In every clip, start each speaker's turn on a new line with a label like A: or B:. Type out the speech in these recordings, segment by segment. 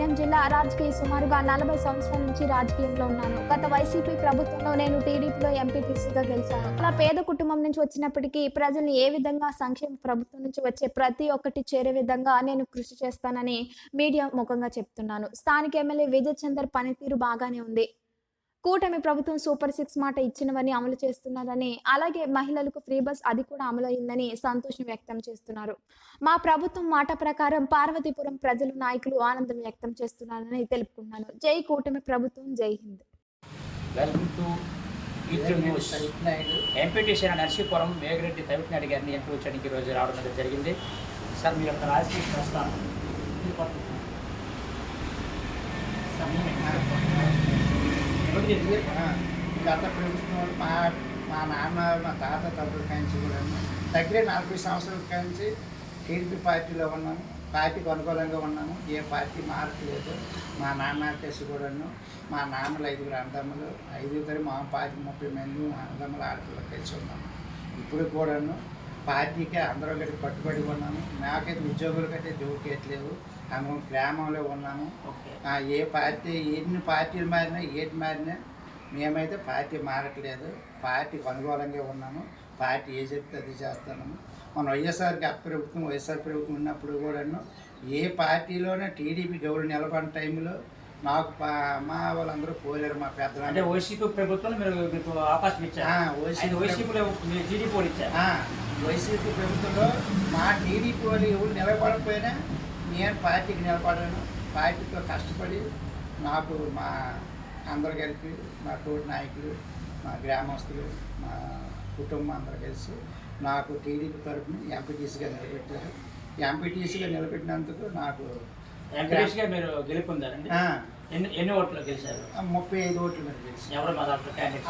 A: అనంతపురం జిల్లా రాజకీయ సుమారుగా 40 సంవత్సరాల నుంచి రాజకీయంలో ఉన్నాను. గత వైసీపీ ప్రభుత్వంలో నేను టీడీపీలో ఎంపీటీసీగా గెలిచాను. అలా పేద కుటుంబం నుంచి వచ్చినప్పటికీ ప్రజల్ని ఏ విధంగా సంక్షేమ ప్రభుత్వం నుంచి వచ్చే ప్రతి ఒక్కటి చేరే విధంగా నేను కృషి చేస్తానని మీడియా ముఖంగా చెప్తున్నాను. స్థానిక ఎమ్మెల్యే విజయ్ చందర్ పనితీరు బాగానే ఉంది. కూటమి ప్రభుత్వం సూపర్ 6 మాట ఇచ్చినవన్నీ అమలు చేస్తున్నదని, అలాగే మహిళలకు ఫ్రీ బస్ అది కూడా అమలైందని సంతోషం వ్యక్తం చేస్తున్నారు. మా ప్రభుత్వం మాట ప్రకారం పార్వతీపురం ప్రజలు నాయకులు ఆనందం వ్యక్తం చేస్తున్నారని తెలుపుకున్నాను. జై కూటమి ప్రభుత్వం, Jai Hind.
B: Welcome to ETV news. MPTC Narsipuram Meghareddy Tavitinaidu గారిని ఎంపీ చేయడానికి ఈరోజు రావడం జరిగింది. సార్ మీరు ఒక రాజకీయ ప్రస్థానం
C: గత ప్రభుత్వం మా నాన్న మా తాత తప్పుడు కాంచి కూడా దగ్గర 40 సంవత్సరాల కాంచి టీడీపీ పార్టీలో ఉన్నాను. పార్టీకి అనుకూలంగా ఉన్నాము. ఏ పార్టీ మారట్లేదు. మా నాన్న కేసు కూడాను మా నాన్నలు 5 అన్నదమ్ములు, 5 మా 30 మంది అన్నదమ్ములు ఆడపిల్లలు కలిసి ఉన్నాము. ఇప్పుడు కూడాను పార్టీకి అందరూ గట్టి కట్టుబడి ఉన్నాము. నాకైతే ఉద్యోగులకైతే జోకేయట్లేవు. అందరం గ్రామంలో ఉన్నాము. ఏ పార్టీ ఎన్ని పార్టీలు మారినా ఏది మారినా మేమైతే పార్టీ మారట్లేదు. పార్టీకి అనుకూలంగా ఉన్నాము. పార్టీ ఏ చెప్తే అది చేస్తున్నాము. మన వైఎస్ఆర్ ప్రభుత్వం ఉన్నప్పుడు కూడాను ఏ పార్టీలోనే టీడీపీ గౌరవ నిలబడిన టైంలో నాకు మా వాళ్ళందరూ పోలేరు. మా పెద్దలు
B: అంటే వైసీపీ ప్రభుత్వం మీకు అవకాశం ఇచ్చారు.
C: వైసీపీ ప్రభుత్వంలో మా టీడీపీ వాళ్ళు ఎవరు నిలబడకపోయినా నేను పార్టీకి నిలబడాను. పార్టీతో కష్టపడి నాకు మా అందరు కలిపి మా తోటి నాయకులు, మా గ్రామస్తులు, మా కుటుంబం అందరూ కలిసి నాకు టీడీపీ తరఫున ఎంపీటీసీగా నిలబెట్టారు. ఎంపీటీసీగా నిలబెట్టినందుకు నాకు
B: మీరు గెలుపొందారండి. ఎన్ని ఓట్లు గెలిచారు?
C: 35 ఓట్లు మీద గెలిచి.
B: ఎవరు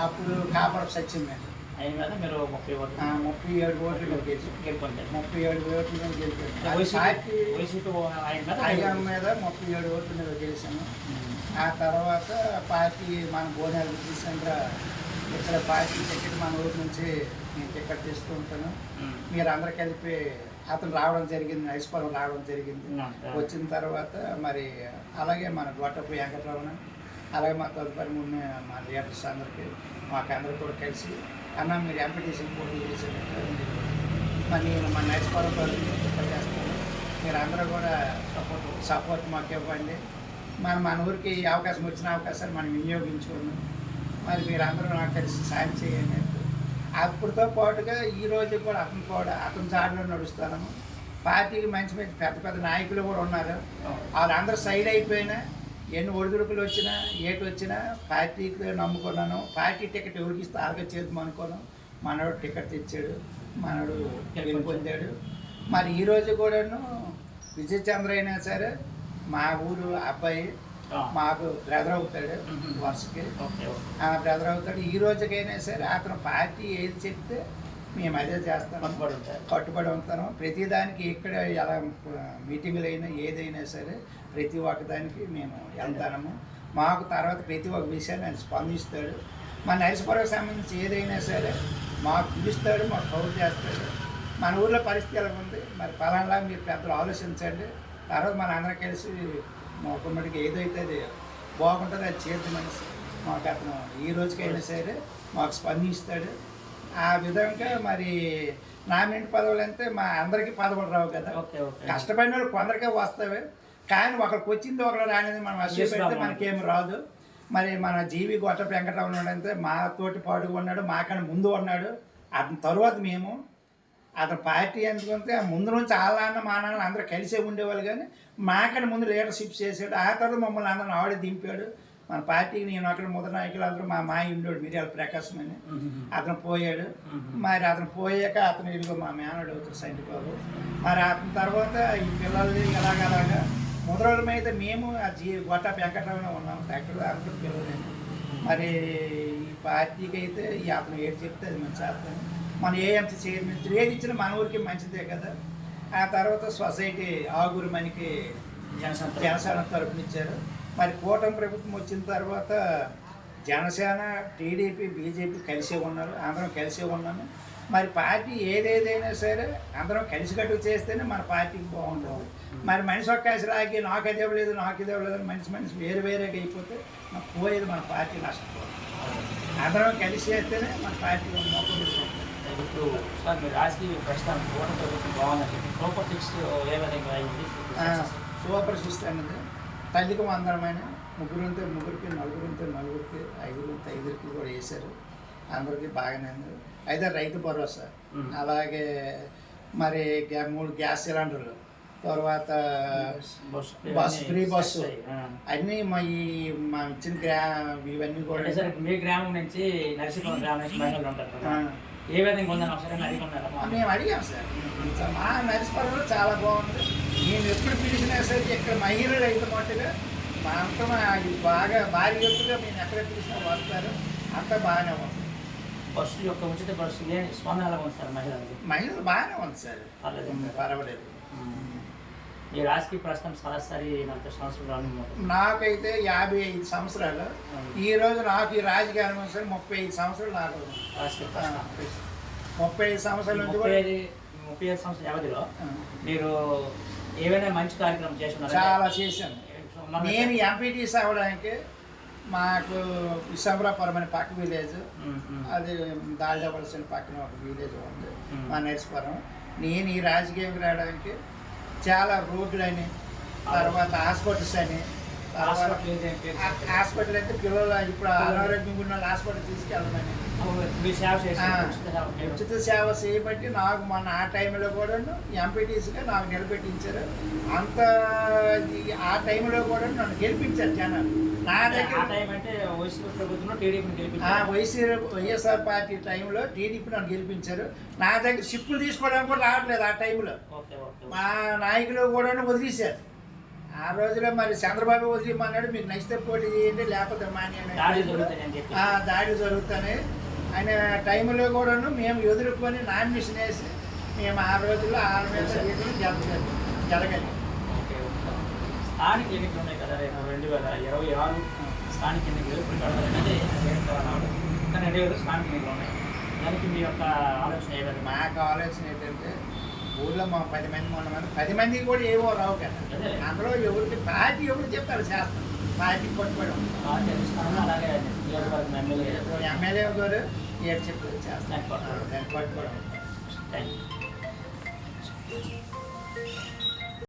C: అప్పుడు కాపరపు సత్యం మీద
B: అయిన మీద మీరు 37
C: ఓట్లు మీద గెలిచి
B: గెలుపొందారు.
C: 37 ఓట్ల మీద గెలిపారు.
B: వైసీపీ
C: ఆయన మీద 37 ఓట్ల మీద గెలిచాను. ఆ తర్వాత పార్టీ మన బోనాలు తీసుకుంటే ఇక్కడ పార్టీ టికెట్ మన ఊరి నుంచి నేను టికెట్ తీసుకుంటాను. మీరు అందరు కలిపి అతను రావడం జరిగింది, నైస్పురం రావడం జరిగింది. వచ్చిన తర్వాత మరి అలాగే మన గొట్టపు వెంకటరమణ, అలాగే మా తదుపరి మా లీడర్స్ అందరికీ మాకందరూ కూడా కలిసి అన్న మీరు ఎంపీటీసీ పోటీ చేసేటట్టు మరి నేను మా నైస్పురం చేస్తాను. మీరు అందరూ కూడా సపోర్ట్ మాకు ఇవ్వండి. మన ఊరికి అవకాశం వచ్చిన అవకాశాలు మనం వినియోగించుకున్నాం. మరి మీరు అందరూ నాకు కలిసి సాయం చేయండి. అప్పుడుతో పాటుగా ఈరోజు కూడా అతని జాడలో నడుస్తాను. పార్టీకి మంచి పెద్ద నాయకులు కూడా ఉన్నారు. వాళ్ళందరూ సైడ్ అయిపోయినా ఎన్ని ఒడిదుడుకులు వచ్చినా ఏటి వచ్చినా పార్టీకి నమ్ముకున్నాను. పార్టీ టికెట్ ఎవరికి ఇస్తే ఆగా చేద్దాం అనుకున్నాను. మనోడు టికెట్ తెచ్చాడు, మనోడు పొందాడు. మరి ఈరోజు కూడాను విజయ్ చంద్ర అయినా సరే మా ఊరు అబ్బాయి మాకు బ్రదర్ అవుతాడు. వరుసకి బ్రదర్ అవుతాడు. ఈ రోజుకైనా సరే అతను పార్టీ ఏది చెప్తే మేము అదే చేస్తాం, కట్టుబడి ఉంటాను. ప్రతిదానికి ఇక్కడ ఎలా మీటింగులు అయినా ఏదైనా సరే ప్రతి ఒక్కదానికి మేము వెళ్తాము. మాకు తర్వాత ప్రతి ఒక్క విషయాన్ని ఆయన స్పందిస్తాడు. మన నరసపురం సంబంధించి ఏదైనా సరే మాకు పిలుస్తాడు, మాకు కౌరు చేస్తాడు. మన ఊర్లో పరిస్థితి ఎలా ఉంది, మరి ఫలానా మీరు పెద్దలు ఆలోచించండి. తర్వాత మన అందరం కలిసి మా కుమ్మడికి ఏదైతే అది బాగుంటుందో అది చేద్దాం మనిషి మాకు అతను ఈ రోజుకైనా సరే మాకు స్పందిస్తాడు. ఆ విధంగా మరి నామినేట్ పదవులు అంటే మా అందరికీ పదవులు రావు కదా. కష్టపడిన వాళ్ళు కొందరికే వస్తాయి. కానీ ఒకరికి వచ్చింది ఒకరు రానిది మనం అసలు పెడితే మనకేమి రాదు. మరి మన జీవి గొట్టపు వెంకటరమణ అంటే మా తోటి పాటుగా ఉన్నాడు, మాకన్నా ముందు ఉన్నాడు. అతని తరువాత మేము అతను పార్టీ ఎందుకంటే ముందు నుంచి వాళ్ళ మా నాన్న అందరూ కలిసే ఉండేవాళ్ళు. కానీ మాకన్నా ముందు లీడర్షిప్ చేసాడు. ఆ తర్వాత మమ్మల్ని అందరిని ఆవిడే దింపాడు. మన పార్టీకి నేను అక్కడ ముద్ర నాయకులు అందరూ మా మాయ ఉండేవాడు మిర్యాల ప్రకాశం అని. అతను పోయాడు. మరి అతను పోయాక అతను ఇదిగో మా మేనడు అవుతాడు సంటి బాబు. మరి అతని తర్వాత ఈ పిల్లల్ని ఇలాగలాగా ముద్రల మీద మేము ఆ గొట్టపు వెంకటరమణ ఉన్నాము. ఎక్కడ అనుకుంటే పిల్లలండి. మరి ఈ పార్టీకి అయితే ఈ అతను ఏది చెప్తే అది మంచి చేస్తాను. మన ఏఎంసీ చైర్మన్ ఏది ఇచ్చినా మన ఊరికి మంచిదే కదా. ఆ తర్వాత సొసైటీ ఆగురు మనకి జనసేన తరపునిచ్చారు. మరి కూటమి ప్రభుత్వం వచ్చిన తర్వాత జనసేన టీడీపీ బీజేపీ కలిసే ఉన్నారు, అందరం కలిసే ఉన్నాము. మరి పార్టీ ఏదేదైనా సరే అందరం కలిసికట్టు చేస్తేనే మన పార్టీకి బాగుంటుంది. మరి మనిషి ఒక్కసారికి నాకు అది ఇవ్వలేదు నాకు ఇది ఇవ్వలేదు మనిషి వేరు వేరేగా అయిపోతే మనకు పోయేది మన పార్టీ నష్టపోతుంది. అందరం కలిసి చేస్తేనే మన పార్టీ మొక్కలు.
B: ఇప్పుడు సార్ మీరు రాజకీయ ప్రస్తుతం కూటమి ప్రభుత్వం బాగుందని సూపర్ సిక్స్ ఏ విధంగా అయింది?
C: సూపర్ సిక్స్ అనేది తల్లికి అందరమైన ముగ్గురికి నలుగురికి ఐదుగురికి కూడా వేశారు. అందరికీ బాగానే ఉంది. అయితే రైతు భరోసా, అలాగే మరి 3 గ్యాస్ సిలిండర్లు, తర్వాత ఫ్రీ బస్సు అన్నీ మా ఇచ్చిన ఇవన్నీ కూడా.
B: మీ గ్రామం నుంచి నరసింహ గ్రామం నుంచి మహిళలు ఉంటారు కదా, ఏ విధంగా ఉందని ఒకసారి అడిగి
C: మేము అడిగాం సార్. మా నరసింహలో చాలా బాగుంది. నేను ఎప్పుడు పిలిచినా సరే ఇక్కడ మహిళలు అయితే మట్టుగా మా అంతా బాగా భారీ ఎత్తుగా మేము ఎక్కడ పిలిచినా వస్తారు. అంతా బాగానే ఉంది.
B: బస్సు యొక్క ఉచిత బస్సు స్పందన ఎలా ఉంది సార్?
C: మహిళలు బాగానే ఉంది సార్, పర్వాలేదు.
B: ఈ రాజకీయ ప్రస్తుతం సరాసరి 40 సంవత్సరాలు.
C: నాకైతే 55 సంవత్సరాలు. ఈ రోజు నాకు ఈ రాజకీయ అనుభవం 35 సంవత్సరాలు. నాకు 35 సంవత్సరాల నుంచి
B: 35 సంవత్సరాల వ్యవధిలో మీరు ఏవైనా మంచి కార్యక్రమం చేస్తున్నారు?
C: చాలా చేశాను. నేను ఎంపీటీసీ అవ్వడానికి మాకు విశాఖపురం అనే పక్క విలేజ్, అది దాల్డవలసిన పక్కన ఒక విలేజ్ ఉంది మా నరసింహపురం. నేను ఈ రాజకీయంకి రావడానికి చాలా రోడ్లు అని, తర్వాత హాస్పిటల్స్ అని, హాస్పిటల్ అయితే పిల్లలు ఇప్పుడు అనారోగ్యంగా ఉన్న హాస్పిటల్ తీసుకెళ్ళమని, ఉచిత సేవ చేయబట్టి నాకు మొన్న ఆ టైంలో కూడా ఎంపీటీసీగా నాకు నిలబెట్టించారు. అంత ఆ టైంలో కూడా నన్ను గెలిపించారు జనాలు. నా దగ్గర వైఎస్ఆర్ పార్టీ టైంలో టీడీపీ నన్ను గెలిపించారు. నా దగ్గర షిప్లు తీసుకోవడానికి కూడా రావట్లేదు ఆ టైంలో. మా నాయకులు కూడా వదిలేశారు. ఆ రోజులో మరి చంద్రబాబు వదిలేమన్నాడు, మీకు నచ్చితే పోటీ చేయండి లేకపోతే మానేయండి, దాడి జరుగుతానే ఆయన టైంలో కూడాను మేము ఎదుర్కొని నామినేషన్ వేసి మేము ఆ రోజుల్లో 6 మీద జరగాలి.
B: స్థానిక ఎన్నికలు ఉన్నాయి కదా, 2026 స్థానిక ఎన్నికలు స్థానిక ఎన్నికలు ఉన్నాయి. దానికి మీ యొక్క ఆలోచన ఏదైనా?
C: మాకు ఆలోచన ఏంటంటే ఊళ్ళో మా 10 మంది మొన్న 10 మందికి కూడా ఏవో రావు కదా. అందులో ఎవరికి పార్టీ ఎవరు చెప్తారు చేస్తాం. పార్టీ పట్టుబడి
B: అలాగే
C: ఎమ్మెల్యే గారు ఏడు చెప్తారు చేస్తాం. పట్టుబడి.
B: Thank you.